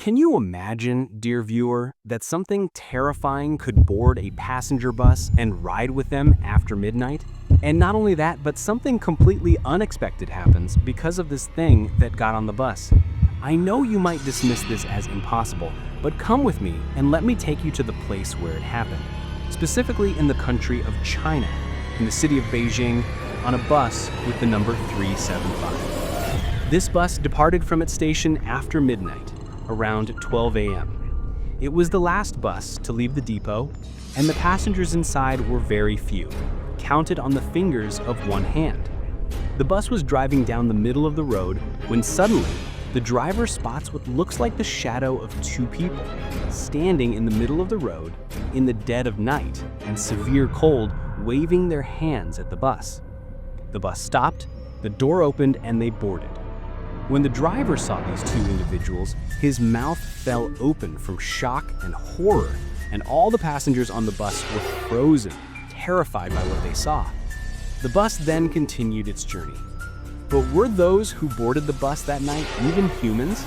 Can you imagine, dear viewer, that something terrifying could board a passenger bus and ride with them after midnight? And not only that, but something completely unexpected happens because of this thing that got on the bus. I know you might dismiss this as impossible, but come with me and let me take you to the place where it happened. Specifically in the country of China, in the city of Beijing, on a bus with the number 375. This bus departed from its station after midnight, around 12 a.m. It was the last bus to leave the depot, and the passengers inside were very few, counted on the fingers of one hand. The bus was driving down the middle of the road when suddenly the driver spots what looks like the shadow of two people standing in the middle of the road in the dead of night and severe cold, waving their hands at the bus. The bus stopped, the door opened, and they boarded. When the driver saw these two individuals, his mouth fell open from shock and horror, and all the passengers on the bus were frozen, terrified by what they saw. The bus then continued its journey. But were those who boarded the bus that night even humans?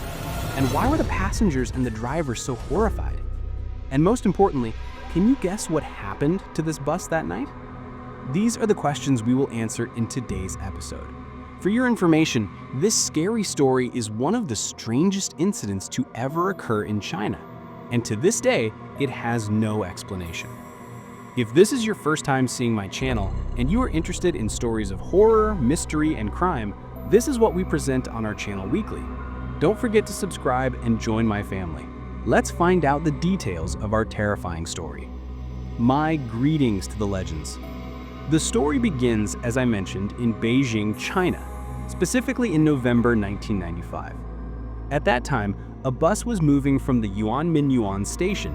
And why were the passengers and the driver so horrified? And most importantly, can you guess what happened to this bus that night? These are the questions we will answer in today's episode. For your information, this scary story is one of the strangest incidents to ever occur in China, and to this day, it has no explanation. If this is your first time seeing my channel, and you are interested in stories of horror, mystery, and crime, this is what we present on our channel weekly. Don't forget to subscribe and join my family. Let's find out the details of our terrifying story. My greetings to the legends. The story begins, as I mentioned, in Beijing, China, specifically in November 1995. At that time, a bus was moving from the Yuan station.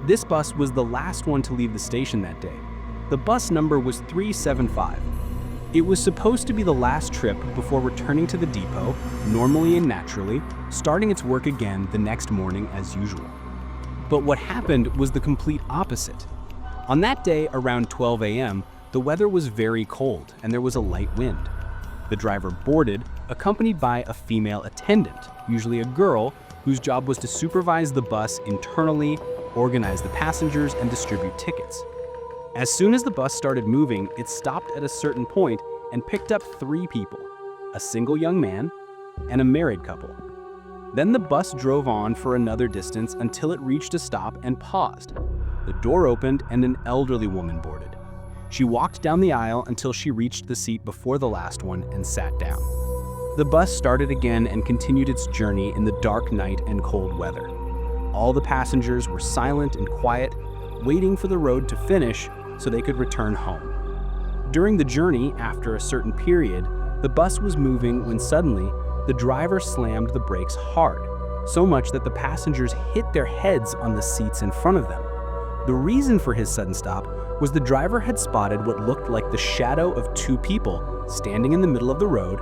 This bus was the last one to leave the station that day. The bus number was 375. It was supposed to be the last trip before returning to the depot, normally and naturally, starting its work again the next morning as usual. But what happened was the complete opposite. On that day, around 12 a.m., the weather was very cold and there was a light wind. The driver boarded, accompanied by a female attendant, usually a girl, whose job was to supervise the bus internally, organize the passengers, and distribute tickets. As soon as the bus started moving, it stopped at a certain point and picked up three people, a single young man and a married couple. Then the bus drove on for another distance until it reached a stop and paused. The door opened and an elderly woman boarded. She walked down the aisle until she reached the seat before the last one and sat down. The bus started again and continued its journey in the dark night and cold weather. All the passengers were silent and quiet, waiting for the road to finish so they could return home. During the journey, after a certain period, the bus was moving when suddenly the driver slammed the brakes hard, so much that the passengers hit their heads on the seats in front of them. The reason for his sudden stop was the driver had spotted what looked like the shadow of two people standing in the middle of the road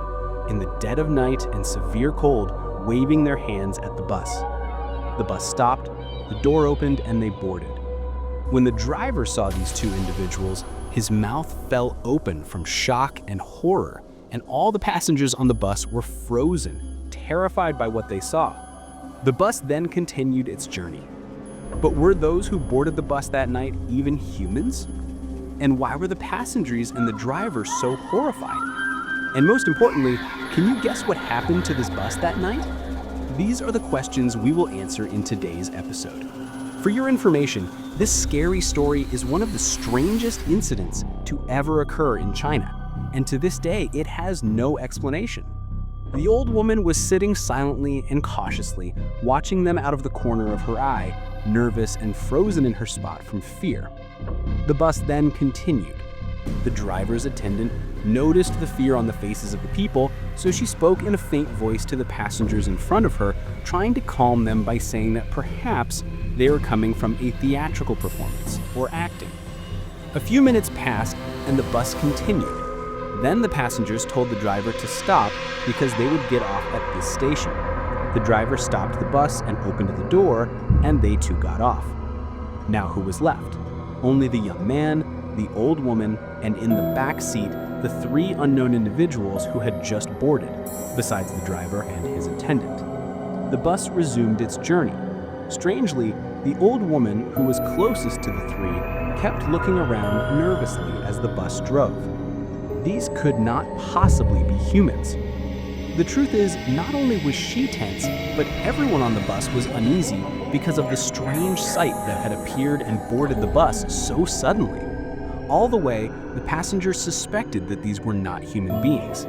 in the dead of night and severe cold, waving their hands at the bus. The bus stopped, the door opened, and they boarded. When the driver saw these two individuals, his mouth fell open from shock and horror, and all the passengers on the bus were frozen, terrified by what they saw. The bus then continued its journey. But were those who boarded the bus that night even humans? And why were the passengers and the driver so horrified? And most importantly, can you guess what happened to this bus that night? These are the questions we will answer in today's episode. For your information, this scary story is one of the strangest incidents to ever occur in China, and to this day, it has no explanation. The old woman was sitting silently and cautiously, watching them out of the corner of her eye, nervous and frozen in her spot from fear. The bus then continued. The driver's attendant noticed the fear on the faces of the people, so she spoke in a faint voice to the passengers in front of her, trying to calm them by saying that perhaps they were coming from a theatrical performance or acting. A few minutes passed and the bus continued. Then the passengers told the driver to stop because they would get off at this station. The driver stopped the bus and opened the door, and they too got off. Now who was left? Only the young man, the old woman, and in the back seat, the three unknown individuals who had just boarded, besides the driver and his attendant. the bus resumed its journey. Strangely, the old woman who was closest to the three kept looking around nervously as the bus drove. These could not possibly be humans. The truth is, not only was she tense, but everyone on the bus was uneasy because of the strange sight that had appeared and boarded the bus so suddenly. All the way, the passengers suspected that these were not human beings.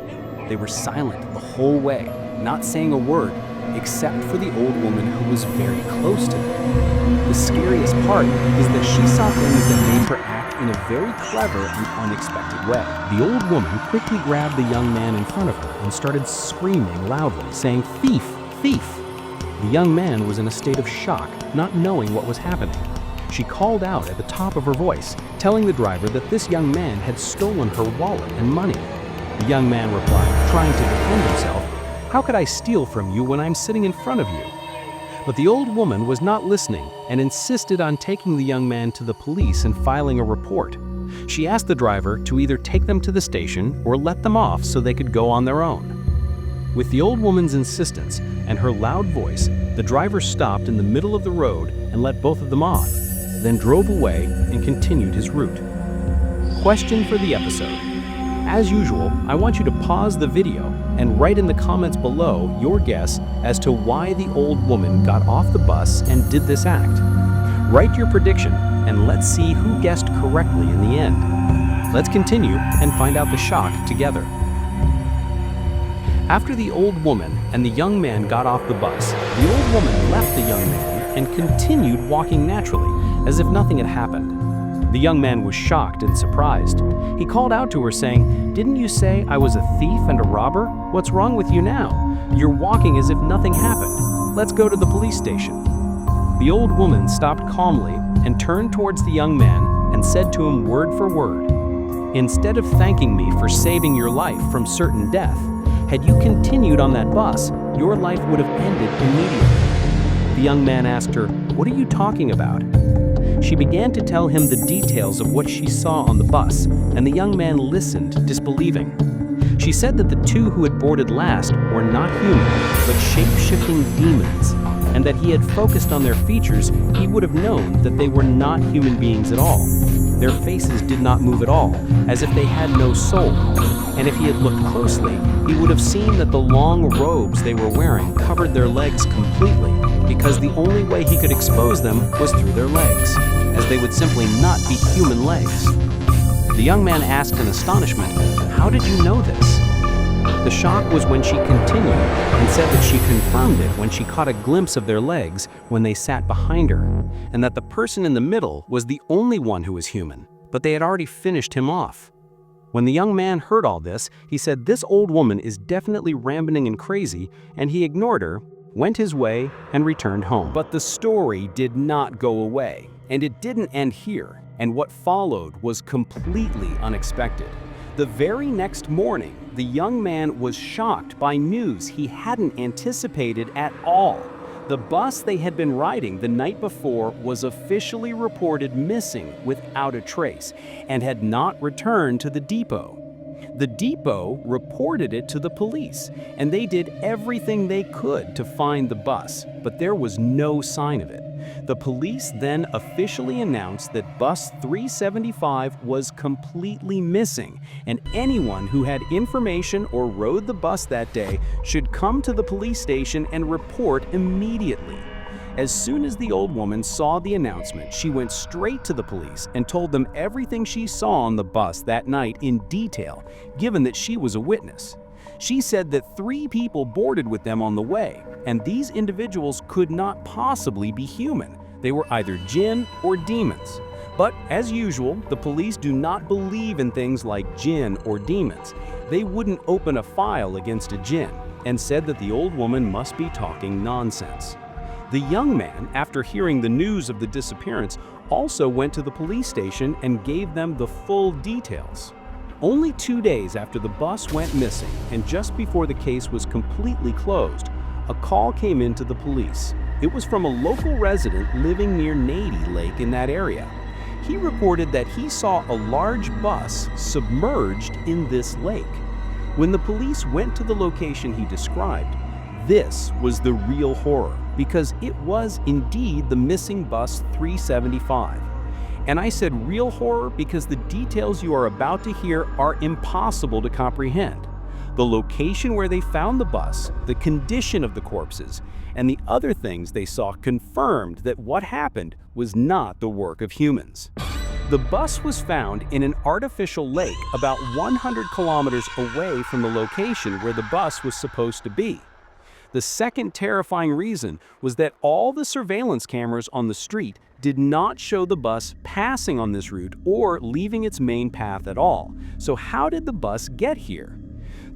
They were silent the whole way, not saying a word, except for the old woman who was very close to them. The scariest part is that she saw things that made her act in a very clever and unexpected way. The old woman quickly grabbed the young man in front of her and started screaming loudly, saying, "Thief! Thief!" The young man was in a state of shock, not knowing what was happening. She called out at the top of her voice, telling the driver that this young man had stolen her wallet and money. The young man replied, trying to defend himself, "How could I steal from you when I'm sitting in front of you?" But the old woman was not listening and insisted on taking the young man to the police and filing a report. She asked the driver to either take them to the station or let them off so they could go on their own. With the old woman's insistence and her loud voice, the driver stopped in the middle of the road and let both of them off, then drove away and continued his route. Question for the episode. As usual, I want you to pause the video and write in the comments below your guess as to why the old woman got off the bus and did this act. Write your prediction and let's see who guessed correctly in the end. Let's continue and find out the shock together. After the old woman and the young man got off the bus, the old woman left the young man and continued walking naturally, as if nothing had happened. The young man was shocked and surprised. He called out to her saying, "Didn't you say I was a thief and a robber? What's wrong with you now? You're walking as if nothing happened. Let's go to the police station." The old woman stopped calmly and turned towards the young man and said to him word for word, "Instead of thanking me for saving your life from certain death, had you continued on that bus, your life would have ended immediately." The young man asked her, "What are you talking about?" She began to tell him the details of what she saw on the bus, and the young man listened, disbelieving. She said that the two who had boarded last were not human, but shape-shifting demons, and that he had focused on their features, he would have known that they were not human beings at all. Their faces did not move at all, as if they had no soul. And if he had looked closely, he would have seen that the long robes they were wearing covered their legs completely, because the only way he could expose them was through their legs, as they would simply not be human legs. The young man asked in astonishment, "How did you know this?" The shock was when she continued and said that she confirmed it when she caught a glimpse of their legs when they sat behind her, and that the person in the middle was the only one who was human, but they had already finished him off. When the young man heard all this, he said this old woman is definitely rambling and crazy, and he ignored her, went his way, and returned home. But the story did not go away, and it didn't end here, and what followed was completely unexpected. The very next morning, the young man was shocked by news he hadn't anticipated at all. The bus they had been riding the night before was officially reported missing without a trace and had not returned to the depot. The depot reported it to the police, and they did everything they could to find the bus, but there was no sign of it. The police then officially announced that bus 375 was completely missing, and anyone who had information or rode the bus that day should come to the police station and report immediately. As soon as the old woman saw the announcement, she went straight to the police and told them everything she saw on the bus that night in detail, given that she was a witness. She said that 3 people boarded with them on the way, and these individuals could not possibly be human. They were either jinn or demons. But as usual, the police do not believe in things like jinn or demons. They wouldn't open a file against a jinn, and said that the old woman must be talking nonsense. The young man, after hearing the news of the disappearance, also went to the police station and gave them the full details. Only 2 days after the bus went missing, and just before the case was completely closed, a call came into the police. It was from a local resident living near Nady Lake in that area. He reported that he saw a large bus submerged in this lake. When the police went to the location he described, This was the real horror, because it was indeed the missing bus 375. And I said real horror because the details you are about to hear are impossible to comprehend. The location where they found the bus, the condition of the corpses, and the other things they saw confirmed that what happened was not the work of humans. The bus was found in an artificial lake about 100 kilometers away from the location where the bus was supposed to be. The second terrifying reason was that all the surveillance cameras on the street did not show the bus passing on this route or leaving its main path at all. So how did the bus get here?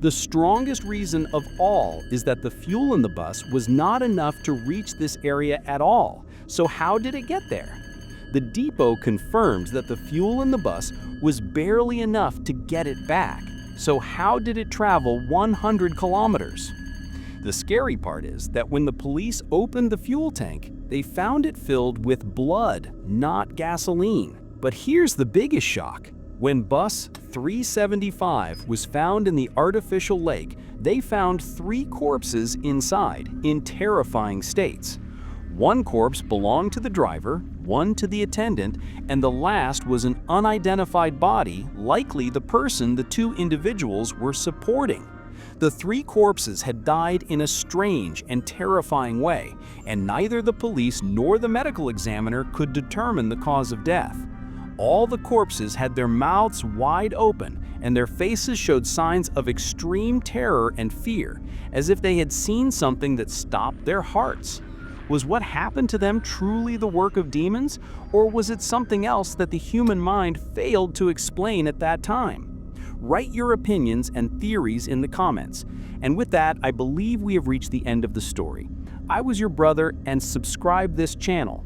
The strongest reason of all is that the fuel in the bus was not enough to reach this area at all. So how did it get there? The depot confirms that the fuel in the bus was barely enough to get it back. So how did it travel 100 kilometers? The scary part is that when the police opened the fuel tank, they found it filled with blood, not gasoline. But here's the biggest shock. When bus 375 was found in the artificial lake, they found 3 corpses inside in terrifying states. 1 corpse belonged to the driver, 1 to the attendant, and the last was an unidentified body, likely the person the 2 individuals were supporting. The 3 corpses had died in a strange and terrifying way, and neither the police nor the medical examiner could determine the cause of death. All the corpses had their mouths wide open, and their faces showed signs of extreme terror and fear, as if they had seen something that stopped their hearts. Was what happened to them truly the work of demons, or was it something else that the human mind failed to explain at that time? Write your opinions and theories in the comments. And with that, I believe we have reached the end of the story. I was your brother, and subscribe this channel.